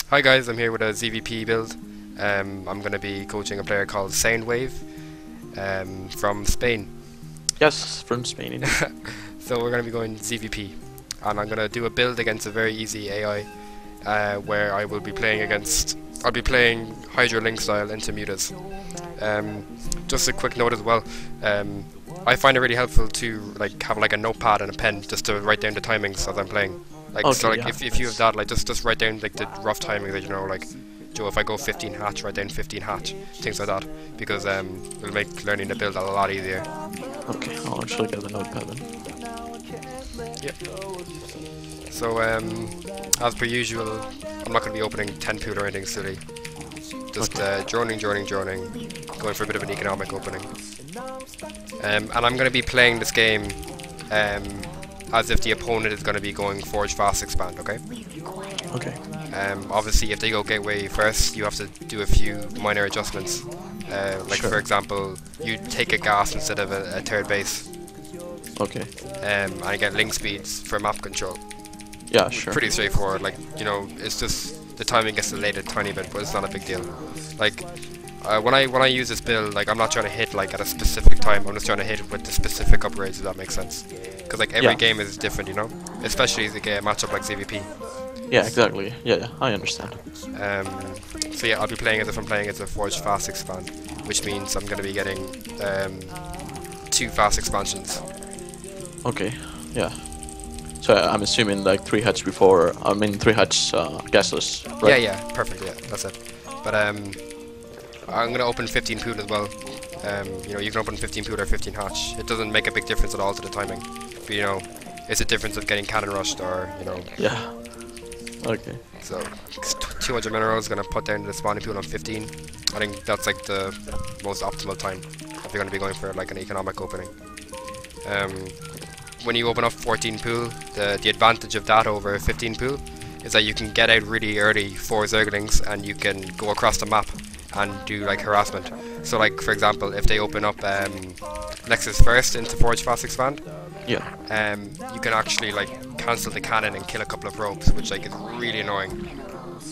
Hi guys, I'm here with a ZvP build. I'm going to be coaching a player called SoundWave from Spain. Yes, from Spain indeed. So we're going to be going ZvP, and I'm going to do a build against a very easy AI where I will be playing against. I'll be playing Hydro Link style into mutas. Just a quick note as well. I find it really helpful to have a notepad and a pen just to write down the timings as I'm playing. If you have that, just write down the rough timing that Joe, if I go 15 hatch, write down 15 hatch, things like that, because it'll make learning the build a lot easier. Okay, I'll actually get the notepad then. Yep. So as per usual, I'm not going to be opening 10 pool or anything silly. Just droning, going for a bit of an economic opening. And I'm going to be playing this game as if the opponent is going to be going Forge Fast Expand, okay? Okay. Obviously, if they go Gateway first, you have to do a few minor adjustments. Sure. For example, you take a gas instead of a third base. Okay. And I get link speeds for map control. Yeah, sure. Pretty straightforward. It's just the timing gets delayed a tiny bit, but it's not a big deal. When I use this build, I'm not trying to hit at a specific time. I'm just trying to hit with the specific upgrades, if that makes sense. Because every game is different, especially as a matchup like ZvP. Yeah, exactly. Yeah, I understand. So yeah, I'll be playing as if I'm playing as a Forge Fast Expand, which means I'm going to be getting 2 fast expansions. Okay. Yeah. So I'm assuming 3 hatch before. 3 hatch gasless. Right? Yeah, perfect. Yeah, that's it. But I'm going to open 15 pool as well. You can open 15 pool or 15 hatch. It doesn't make a big difference at all to the timing. But it's a difference of getting cannon rushed or Yeah. Okay. So 200 minerals, going to put down the spawning pool on 15. I think that's the most optimal time if you're going to be going for an economic opening. When you open up 14 pool, the advantage of that over 15 pool is that you can get out really early for Zerglings and you can go across the map and do harassment. So for example, if they open up Nexus first into Forge Fast Expand, yeah, you can actually cancel the cannon and kill a couple of ropes, which is really annoying.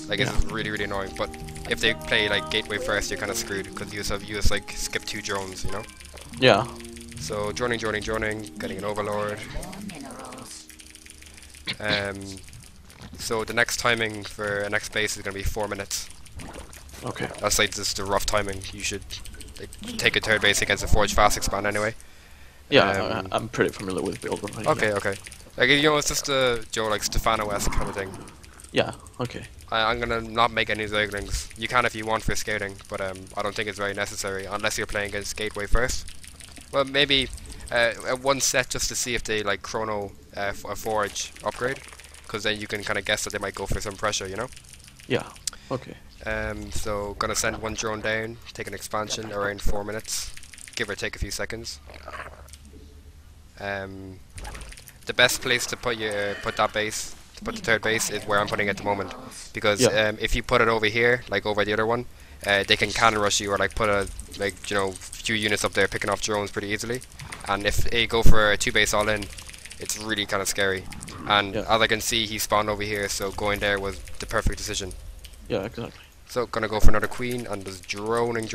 It's really annoying. But if they play Gateway first, you're kind of screwed because you just skip 2 drones, Yeah. So droning, getting an overlord. So the next timing for a next base is going to be 4 minutes. Okay. That's just the rough timing. You should take a third base against a Forge Fast Expand anyway. Yeah, I'm pretty familiar with build. Right? Okay. It's just a Joe Stefano-esque kind of thing. Yeah. Okay. I'm gonna not make any Zerglings. You can if you want for scouting, but I don't think it's very necessary unless you're playing against Gateway first. Well, maybe one set just to see if they Chrono a Forge upgrade, because then you can kind of guess that they might go for some pressure, Yeah. Okay. So gonna send 1 drone down, take an expansion around 4 minutes, give or take a few seconds. The best place to put that base, to put the third base, is where I'm putting it at the moment, because if you put it over here, over the other one, they can cannon rush you or put a few units up there picking off drones pretty easily, and if they go for a 2 base all in, it's really kind of scary. And as I can see, he spawned over here, so going there was the perfect decision. Yeah, exactly. So gonna go for another queen and just droning.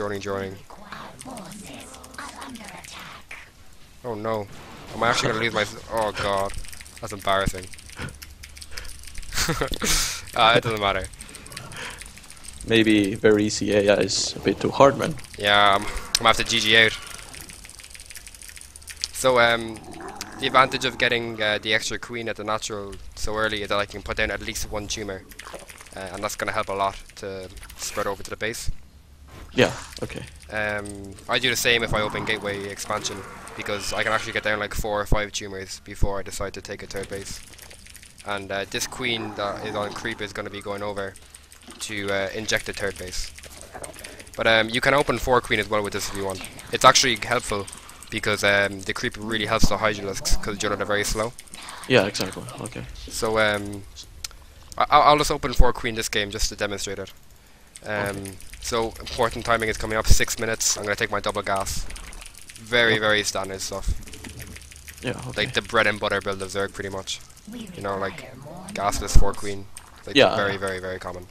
Oh no. Am I actually gonna lose my... Oh god. That's embarrassing. It doesn't matter. Maybe very easy AI is a bit too hard, man. Yeah, I'm gonna have to GG out. So the advantage of getting the extra queen at the natural so early is that I can put down at least 1 tumor. And that's gonna help a lot to spread over to the base. Yeah, okay. I do the same if I open Gateway expansion, because I can actually get down 4 or 5 tumors before I decide to take a third base. And this queen that is on creep is going to be going over to inject the third base. But you can open 4 queen as well with this if you want. It's actually helpful because the creep really helps the Hydralisks because they're very slow. Yeah, exactly. Okay. So I'll just open 4 queen this game just to demonstrate it. Okay. So important timing is coming up, 6 minutes. I'm going to take my double gas. Very standard stuff. Yeah, okay. The bread and butter build of Zerg pretty much. Gasless 4 queen. Yeah. Very common.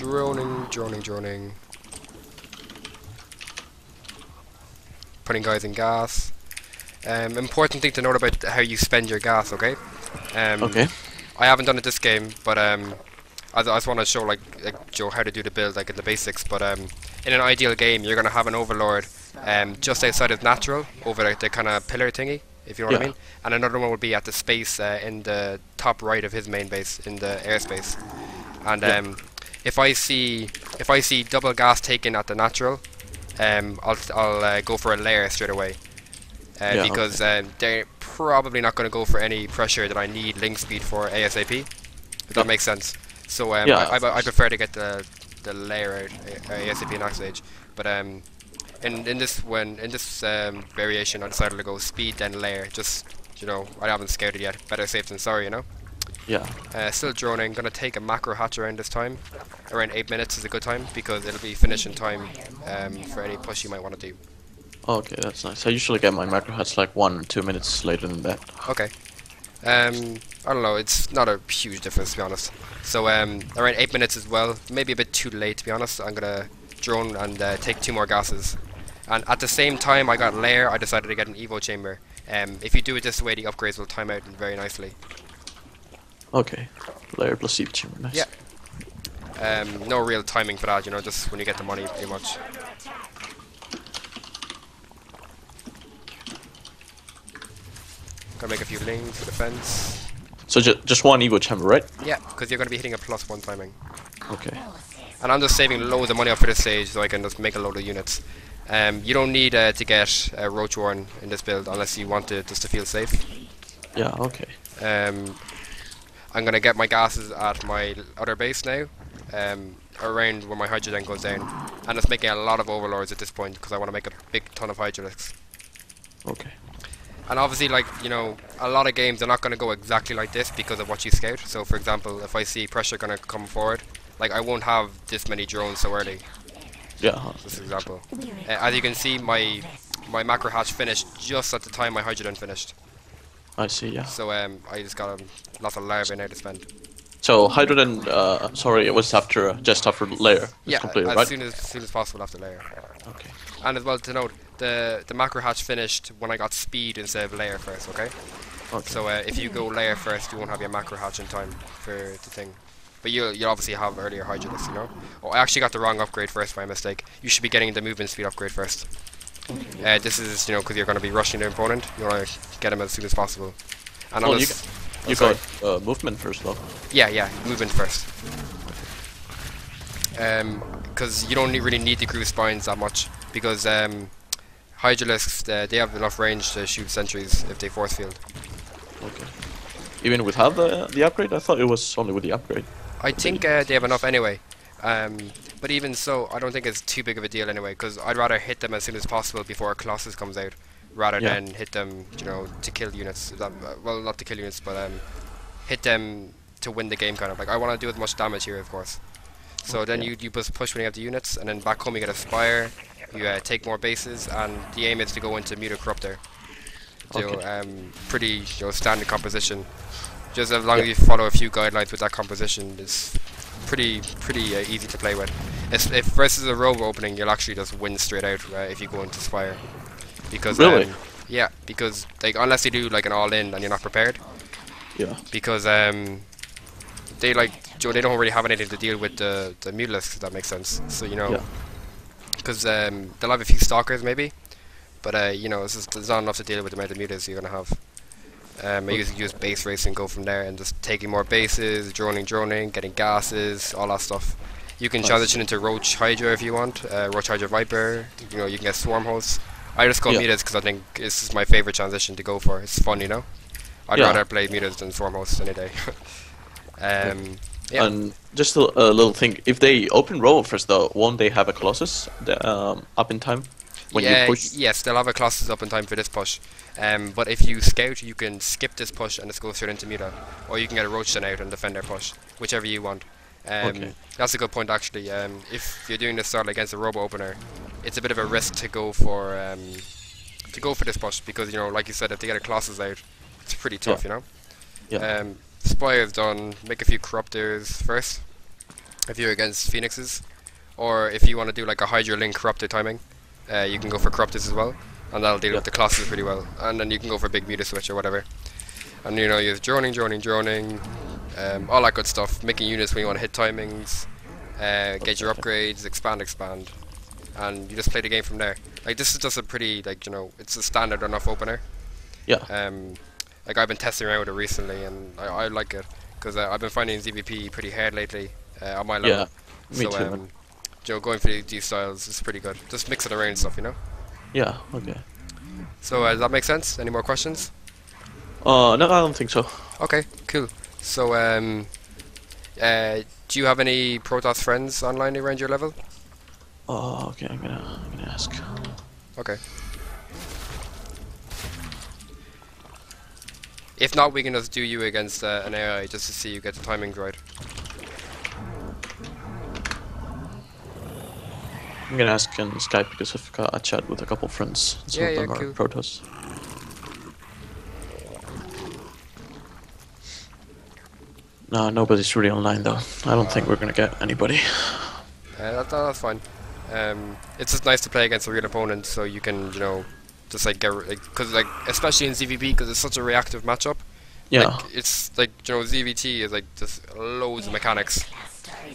Droning. Putting guys in gas. Important thing to note about how you spend your gas, okay? Okay. I haven't done it this game, but I just want to show like Joe how to do the build, like in the basics. But in an ideal game, you're gonna have an overlord just outside of natural, over the kind of pillar thingy, if you know what I mean. And another one would be at the space in the top right of his main base, in the airspace. And if I see double gas taken at the natural, I'll go for a layer straight away. Because they're probably not going to go for any pressure that I need link speed for ASAP. If that makes sense. So I prefer to get the layer out ASAP next stage. But in this variation, I decided to go speed then layer. Just I haven't scouted yet. Better safe than sorry, Yeah. Still droning. Gonna take a macro hatch around this time. Around 8 minutes is a good time because it'll be finishing time for any push you might want to do. Okay, that's nice. I usually get my macro hatch like 1 or 2 minutes later than that. Okay. I don't know. It's not a huge difference to be honest. So around 8 minutes as well. Maybe a bit too late to be honest. I'm gonna drone and take 2 more gases. And at the same time I got layer, I decided to get an evo chamber. If you do it this way, the upgrades will time out very nicely. Okay, layer plus evo chamber, nice. Yeah. No real timing for that, just when you get the money, pretty much. Gonna make a few links for defense. So just 1 evo chamber, right? Yeah, because you're gonna be hitting a +1 timing. Okay. And I'm just saving loads of money up for this stage so I can just make a load of units. You don't need to get Roach Warren in this build unless you want to just to feel safe. Yeah, okay. I'm gonna get my gases at my other base now, around where my hydrogen goes down, and it's making a lot of overlords at this point because I want to make a big ton of hydraulics. Okay. And obviously, like a lot of games are not gonna go exactly like this because of what you scout. So, for example, if I see pressure gonna come forward, like I won't have this many drones so early. Yeah. This example. As you can see, my macro hatch finished just at the time my hydrogen finished. I see, yeah. So I just got lots of larvae now to spend. So hydrogen, sorry, it was just after layer. Yeah, completed, as right? soon as possible after layer. Okay. And as well to note, the macro hatch finished when I got speed instead of layer first. Okay. Okay. So if you go layer first, you won't have your macro hatch in time for the thing. But you'll obviously have earlier hydraulics, Oh, I actually got the wrong upgrade first by mistake. You should be getting the movement speed upgrade first. This is, because you're going to be rushing the opponent. You want to get him as soon as possible. And well, you got movement first, though. Yeah, movement first. Because you don't really need the groove spines that much. Because hydraulics, they have enough range to shoot sentries if they force field. Okay. Even without the upgrade? I thought it was only with the upgrade. I think they have enough anyway. But even so, I don't think it's too big of a deal anyway, because I'd rather hit them as soon as possible before Colossus comes out, rather than hit them, to kill units. Well, not to kill units, but hit them to win the game, kind of. Like, I want to do as much damage here, of course. So then you just push when you have the units, and then back home you get a Spire, you take more bases, and the aim is to go into Muta Corruptor. So, pretty, standard composition. Just as long as you follow a few guidelines with that composition, it's pretty easy to play with. If versus a rogue opening, you'll actually just win straight out if you go into Spire. Because really? Yeah, because like unless you do like an all-in and you're not prepared. Yeah. Because they don't really have anything to deal with the Mutalisks, if that makes sense. So because they'll have a few stalkers maybe, but it's not enough to deal with the amount of mutas you're gonna have. I usually use base race and go from there and just taking more bases, droning, getting gases, all that stuff. You can transition into Roach Hydra if you want, Roach Hydra Viper, you can get Swarm Hosts. I just go mutas because I think this is my favourite transition to go for. It's fun, I'd rather play mutas than Swarm Hosts any day. And just a little thing, if they open row first though, won't they have a Colossus up in time? When you push? Yes, they'll have a Colossus up in time for this push. But if you scout, you can skip this push and just go straight into Muta. Or you can get a Roach then out and defend their push, whichever you want. That's a good point actually. If you're doing this start against a Robo Opener, it's a bit of a risk to go for this push because like you said, if they get a Colossus out, it's pretty tough, Yeah. Spire's done. Make a few Corruptors first. if you're against Phoenixes, or if you want to do like a Hydra Link corrupted timing, you can go for corrupteds as well, and that'll deal with the classes pretty well. And then you can go for big Muta Switch or whatever. And you know, you have droning, all that good stuff, making units when you want to hit timings, get your upgrades, expand, and you just play the game from there. Like, this is just a pretty, like, you know, it's a standard enough opener. Yeah. Like, I've been testing around with it recently, and I like it, because I've been finding ZvP pretty hard lately on my level. Yeah, me too. You know, going for these styles is pretty good. Just mix it around and stuff, you know? Yeah, okay. So, does that make sense? Any more questions? No, I don't think so. Okay, cool. So, do you have any Protoss friends online around your level? Oh, okay, I'm gonna ask. Okay. If not, we can just do you against an AI just to see you get the timings right. I'm gonna ask on Skype because I've got a chat with a couple friends. Some of them are cool. Protoss. No, nobody's really online though. I don't think we're gonna get anybody. That's fine. It's just nice to play against a real opponent, so you can, you know, just like get, because like especially in ZvP, because it's such a reactive matchup. Yeah. Like, it's like, you know, ZvT is like just loads of mechanics.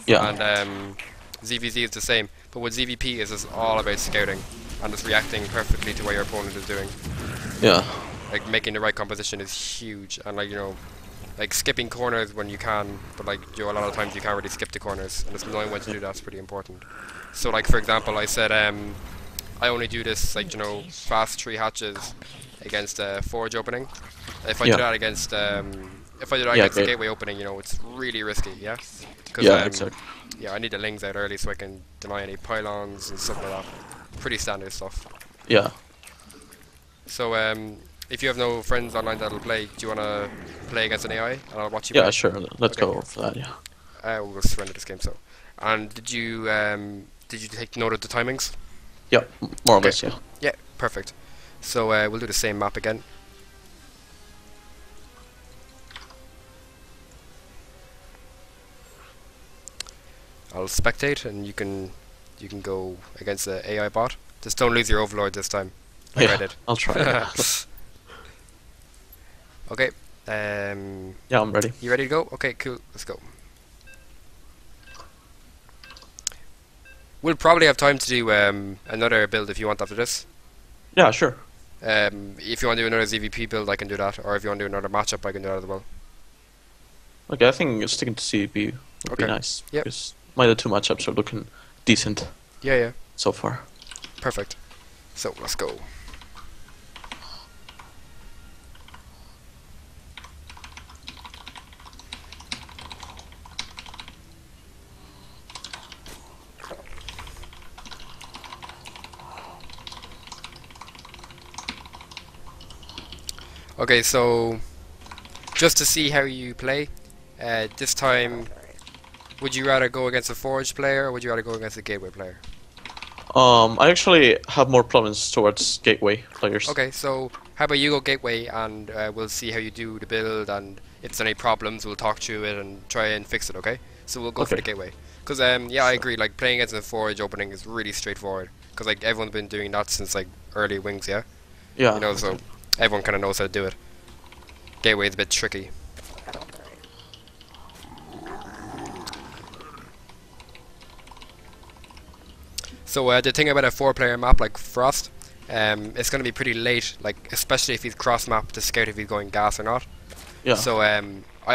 Yeah. And ZvZ is the same, but with ZvP is just all about scouting and just reacting perfectly to what your opponent is doing. Yeah. Like, making the right composition is huge, and like, you know, like skipping corners when you can, but like, you know, a lot of times you can't really skip the corners, and just knowing when to do that's pretty important. So like, for example, I said I only do this, like, you know, fast 3 hatches against forge opening. If I do that against the gateway opening, you know, it's really risky, yeah? Yeah, exactly. Yeah, I need the lings out early so I can deny any pylons and stuff like that. Pretty standard stuff. Yeah. So, if you have no friends online that'll play, do you want to play against an AI? And I'll watch you play? Yeah, sure. Let's go for that, yeah. We'll surrender this game, so. And did you take note of the timings? Yeah, more or less, yeah. Yeah, perfect. So, we'll do the same map again. I'll spectate, and you can go against the AI bot. Just don't lose your overlord this time. Like I did. I'll try. Okay. Yeah, I'm ready. You ready to go? Okay, cool. Let's go. We'll probably have time to do another build if you want after this. Yeah, sure. If you want to do another ZvP build, I can do that. Or if you want to do another matchup, I can do that as well. Okay, I think sticking to CVP would be nice. Yep. Because my other 2 matchups are looking decent. Yeah. So far. Perfect. So, let's go. Okay, so just to see how you play, this time, would you rather go against a Forge player or would you rather go against a Gateway player? I actually have more problems towards Gateway players. Okay, so how about you go Gateway and we'll see how you do the build, and if there's any problems we'll talk through it and try and fix it, okay? So we'll go for the Gateway. Because, yeah, I agree, like, playing against a Forge opening is really straightforward. Because, like, everyone's been doing that since, like, early Wings, yeah? Yeah. You know, so everyone kind of knows how to do it. Gateway is a bit tricky. So the thing about a 4-player map like Frost, it's going to be pretty late, like especially if he's cross-map to scout if he's going gas or not. Yeah. So I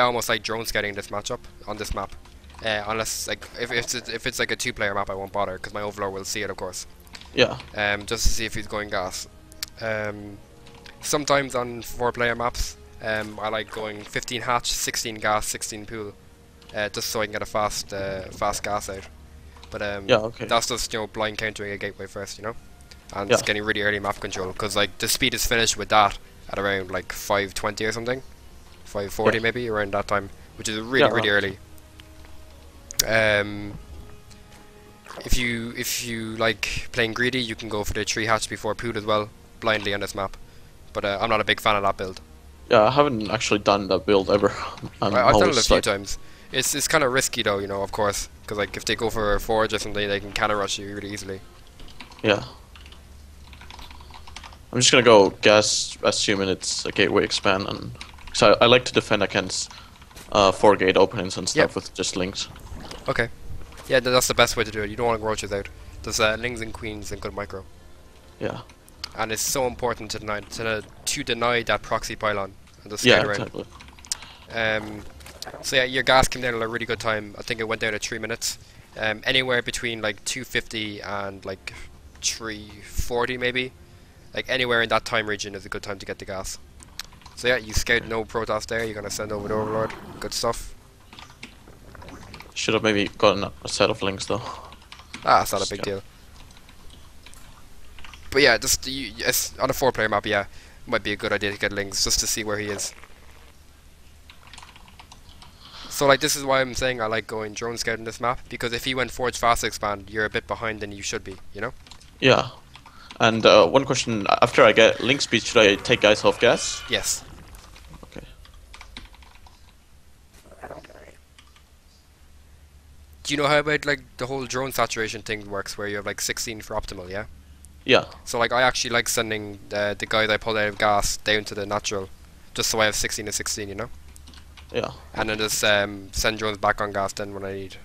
almost like drone scouting this matchup on this map, unless like if it's like a 2-player map, I won't bother because my overlord will see it, of course. Yeah. Just to see if he's going gas. Sometimes on 4-player maps, I like going 15 hatch, 16 gas, 16 pool, just so I can get a fast gas out. But that's just, you know, blind countering a Gateway-first, you know, and it's getting really early map control because like the speed is finished with that at around like 5:20 or something, 5:40 maybe, around that time, which is really early. If you like playing greedy, you can go for the 3 hatch before pool as well, blindly on this map. But I'm not a big fan of that build. Yeah, I haven't actually done that build ever. I've done it a few times. It's kind of risky though, you know, of course, because like if they go for a forge or something, they can counter rush you really easily. Yeah. I'm just gonna go gas, assuming it's a gateway expand, and so I like to defend against 4 gate openings and stuff with just links. Okay. Yeah, that's the best way to do it. You don't want roaches out. There's lings and queens and good micro. Yeah. And it's so important to deny that proxy pylon and the skate around. Exactly. So yeah, your gas came down at a really good time. I think it went down at 3 minutes. Anywhere between like 250 and like 340 maybe. Like anywhere in that time region is a good time to get the gas. So yeah, you scout no Protoss there. You're gonna send over the Overlord. Good stuff. Should have maybe gotten a set of links though. Ah, it's not a big deal. But yeah, just on a 4-player map, yeah, might be a good idea to get links just to see where he is. So like this is why I'm saying I like going drone scout in this map, because if he went forge fast expand, you're a bit behind than you should be, you know? Yeah. And one question, after I get link speed, should I take guys off gas? Yes. Okay. Do you know how about like the whole drone saturation thing works, where you have like 16 for optimal, yeah? Yeah. So like I actually like sending the guys I pulled out of gas down to the natural, just so I have 16 to 16, you know? Yeah. And then just send drones back on gas then when I need.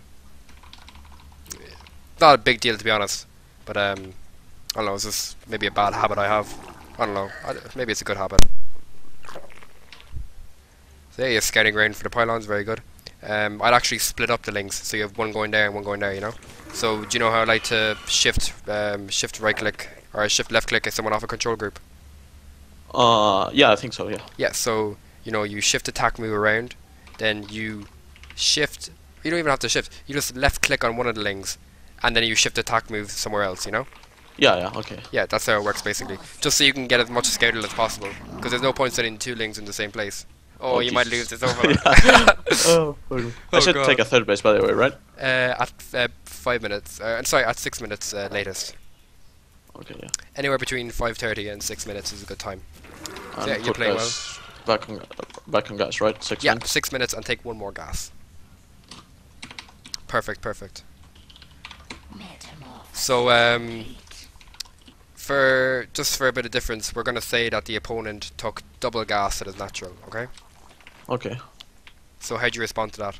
Not a big deal to be honest, but I don't know, it's just maybe a bad habit I have. I don't know, maybe it's a good habit. So yeah, you're scouting ground for the pylons, very good. I'd actually split up the links, so you have one going there and one going there, you know? So do you know how I like to shift right click or shift left click someone off a control group? Yeah, I think so, yeah. Yeah, so you know, you shift attack move around, then you shift, you don't even have to shift, you just left click on one of the links, and then you shift attack move somewhere else, you know? Yeah, okay. Yeah, that's how it works basically. Just so you can get as much scouted as possible, because there's no point setting 2 links in the same place. Oh, you Jesus. might lose this over. I should take a third base, by the way, right? At 5 minutes, sorry, at 6 minutes latest. Okay, yeah. Anywhere between 5:30 and 6 minutes is a good time. And yeah, you're playing well. Back on gas, right? 6 Yeah, minutes? 6 minutes and take 1 more gas. Perfect, perfect. So, for a bit of difference, we're gonna say that the opponent took double gas at his natural, okay? Okay. So how do you respond to that?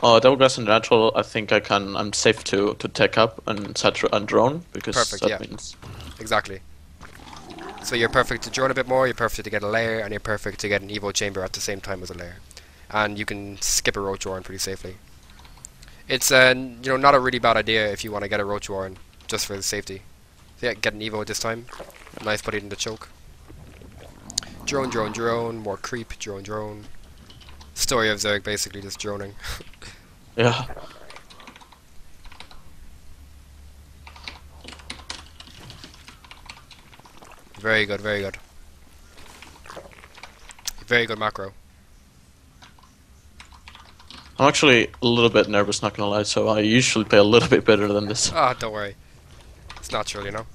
Double gas and natural, I think I'm safe to tech up and drone, because Perfect, that yeah. means... Exactly. So you're perfect to drone a bit more, you're perfect to get a layer, and you're perfect to get an Evo chamber at the same time as a layer. And you can skip a Roach Warren pretty safely. It's you know, not a really bad idea if you want to get a Roach Warren, just for the safety. So yeah, get an Evo this time. Nice, put it in the choke. Drone, drone, drone, more creep, drone, drone. Story of Zerg, basically just droning. Yeah. Very good, very good. Very good macro. I'm actually a little bit nervous, not gonna lie, so I usually play a little bit better than this. Ah, don't worry. It's natural, you know?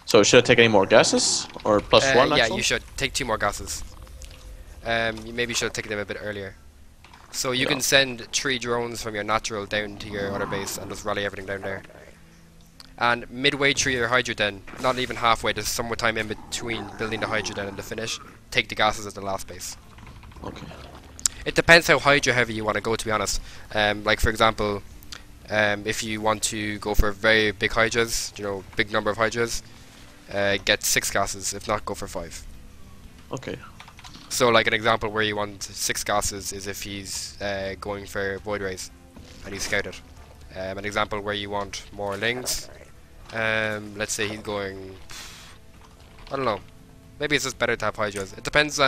So should I take any more gases? Or plus 1 yeah, actually? you should. Take 2 more gases. You maybe should have taken them a bit earlier. So you can send 3 drones from your natural down to your other base and just rally everything down there. And midway through your Hydra den, not even halfway, there's some time in between building the Hydra den and the finish, take the gases at the last base. Okay. It depends how Hydra heavy you want to go, to be honest. Like for example, if you want to go for very big Hydras, you know, big number of Hydras, get 6 gases, if not go for 5. Okay. So like an example where you want 6 gases is if he's going for Void Rays and he's scouted. An example where you want more lings, let's say he's going, I don't know, maybe it's just better to have Hydras. It depends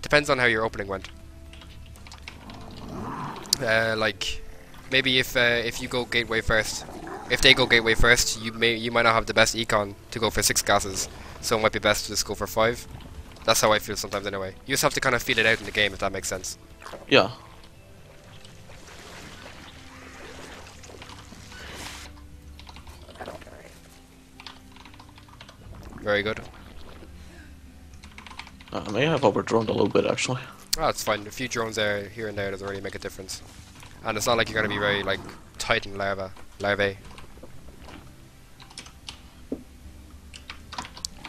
depends on how your opening went. Like maybe if you go gateway first, if they go gateway first, you might not have the best econ to go for 6 gases, so it might be best to just go for 5. That's how I feel sometimes anyway. You just have to kind of feel it out in the game, if that makes sense. Yeah. Very good. I may have overdroned a little bit actually. Oh, it's fine. A few drones there, here and there, doesn't really make a difference. And it's not like you're going to be very, like, tight in larvae.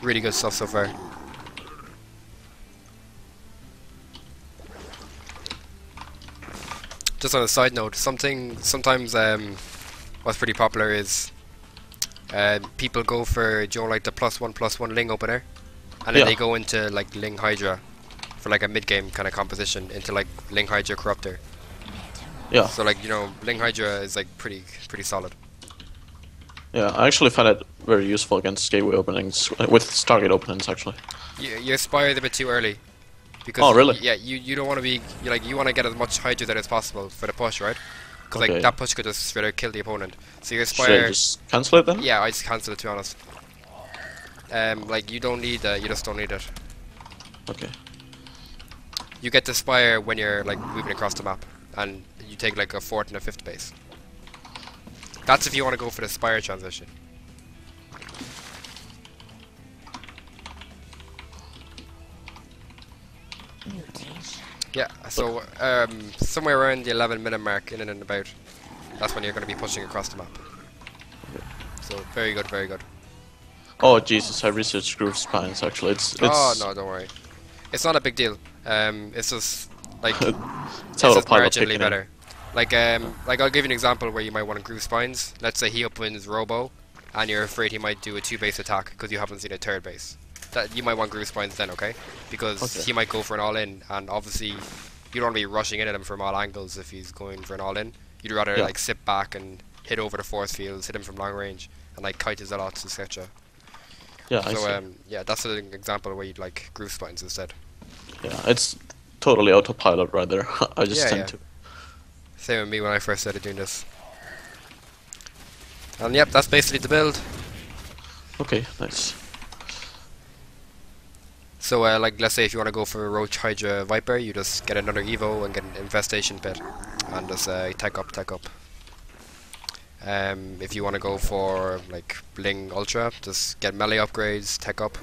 Really good stuff so far. Just on a side note, sometimes what's pretty popular is people go for, do you know, like the +1/+1 Ling opener, and then they go into like Ling Hydra for like a mid-game kind of composition into like Ling Hydra Corruptor. Yeah. So like, you know, Ling Hydra is like pretty solid. Yeah, I actually find it very useful against gateway openings, with Stargate openings actually. You aspired a bit too early. Because oh, really? Yeah, you don't want to be, you want to get as much Hydra there as possible for the push, right? Because like that push could just straight out kill the opponent. So you aspire. Should I just cancel it then? Yeah, I just cancel it, to be honest. Like you don't need you just don't need it. Okay. You get to spire when you're like moving across the map, and you take like a 4th and a 5th base. That's if you want to go for the spire transition. Yeah, so somewhere around the 11-minute mark, in and about, that's when you're going to be pushing across the map. So very good, very good. Oh Jesus, I researched groove spines actually. It's oh no, don't worry. It's not a big deal. It's just like it's just marginally better. Like I'll give you an example where you might want to groove spines. Let's say he upwinds Robo, and you're afraid he might do a 2-base attack because you haven't seen a 3rd base. That you might want groove spines then, okay? Because he might go for an all-in, and obviously you don't want to be rushing in at him from all angles if he's going for an all-in. You'd rather like sit back and hit over the force fields, hit him from long range, and like kite hisalots, etc. Yeah, so yeah, that's an example where you'd like groove spines instead. Yeah, it's totally autopilot right there. I just tend to. Same with me when I first started doing this. And yep, that's basically the build. Okay, nice. So like, let's say if you want to go for a Roach Hydra Viper, you just get another Evo and get an Infestation Pit, and just tech up. If you want to go for like Bling Ultra, just get melee upgrades, tech up.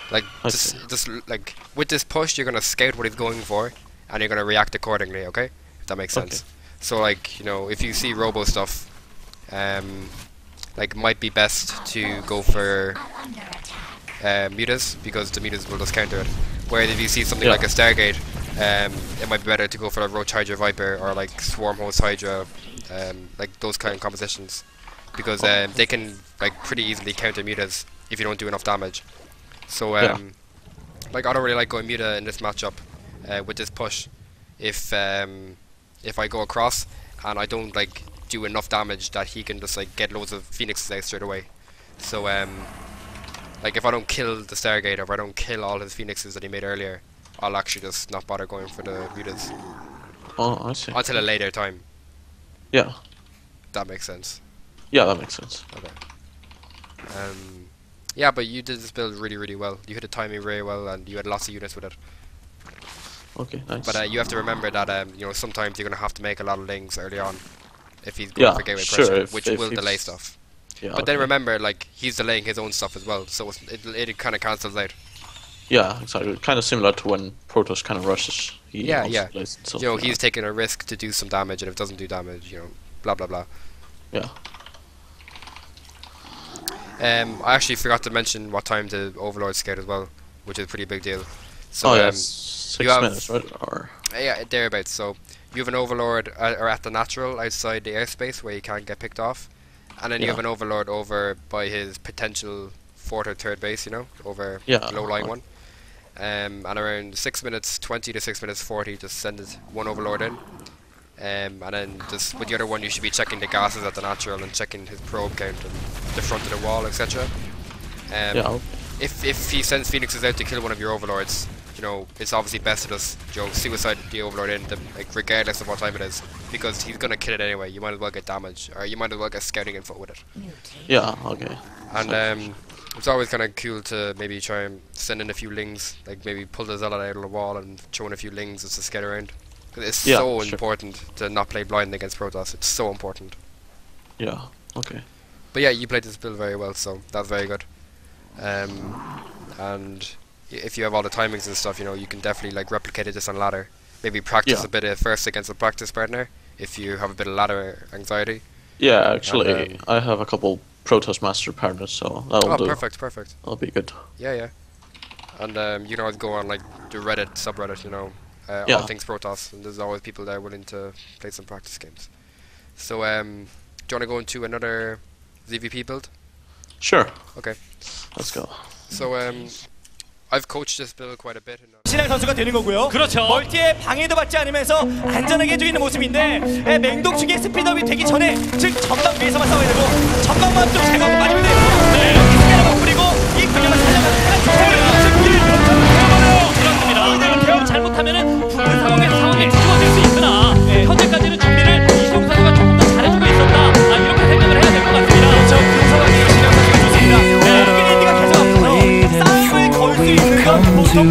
Like just like with this push, you're gonna scout what he's going for, and you're gonna react accordingly. Okay, if that makes sense. So like, you know, if you see Robo stuff, like might be best to go for mutas, because the mutas will just counter it. Whereas if you see something like a Stargate, it might be better to go for a Roach Hydra Viper or like Swarm Host Hydra, like those kind of compositions, because they can like pretty easily counter mutas if you don't do enough damage. So like I don't really like going muta in this matchup with this push. If I go across and I don't like do enough damage that he can just like get loads of Phoenixes out straight away. So like if I don't kill the Stargate, or if I don't kill all his Phoenixes that he made earlier, I'll actually just not bother going for the mutas. Oh, I see. Until a later time. Yeah. That makes sense. Yeah, that makes sense. Okay. Yeah, but you did this build really well. You hit the timing very well, and you had lots of units with it. Okay, nice. But you have to remember that you know, sometimes you're gonna have to make a lot of links early on if he's going for gateway pressure, which will delay stuff. Yeah, but then remember, like, he's delaying his own stuff as well, so it kind of cancels out. Yeah, exactly. Kind of similar to when Protoss kind of rushes. He yeah. You know, he's taking a risk to do some damage, and if it doesn't do damage, you know, blah blah blah. Yeah. I actually forgot to mention what time the Overlord scout as well, which is a pretty big deal. So, yeah, 6 minutes, right? Or yeah, thereabouts. So you have an Overlord or at the natural outside the airspace where you can't get picked off, and then you have an Overlord over by his potential 4th or 3rd base, you know, over the low-lying one. And around 6 minutes 20 to 6 minutes 40, just send one Overlord in. And then just with the other one, you should be checking the gases at the natural and checking his probe count and the front of the wall, etc. If he sends Phoenixes out to kill one of your Overlords, you know, it's obviously best to just, you know, suicide the Overlord in, like, regardless of what time it is, because he's gonna kill it anyway. You might as well get damage, or you might as well get scouting info with it. Yeah, okay. And it's always kind of cool to maybe try and send in a few lings, like maybe pull the Zealot out of the wall and throw in a few lings just to scout around. It's so important to not play blind against Protoss. It's so important. Yeah. Okay. But yeah, you played this build very well, so that's very good. And if you have all the timings and stuff, you know, you can definitely like replicate this on ladder. Maybe practice a bit at first against a practice partner if you have a bit of ladder anxiety. Yeah, actually, I have a couple Protoss Master partners, so that'll do. Perfect. That'll be good. Yeah. And you can always go on like the Reddit subreddit, you know, all things Protoss, and there's always people there willing to play some practice games. So, do you want to go into another ZvP build? Sure. Okay. Let's go. So, I've coached this build quite a bit. 신앙 선수가 되는 거고요. 그렇죠. 멀티에 방해도 받지 않으면서 안전하게 해주고 있는 모습인데 맹독충의 스피드업이 되기 전에 즉 전방 위에서만 싸워야 되고 전방만 좀 제거하고 맞으면 돼요. 네. 여기 스캐너만 뿌리고 이 방향을 살려가는 그렇습니다. 이대로 대응 잘못하면은 그 상황에 뒤집어질 수 있으나 현재까지는 준비를 이종 선수가 조금 더 잘해주고 있었다. 이렇게 생각을 해야 될 것 같습니다. 그렇죠. 그 상황이 신앙 선수가 좋습니다. 네. 여기 인디가 계속 앞서서 싸움을 걸 수 있는 건 보통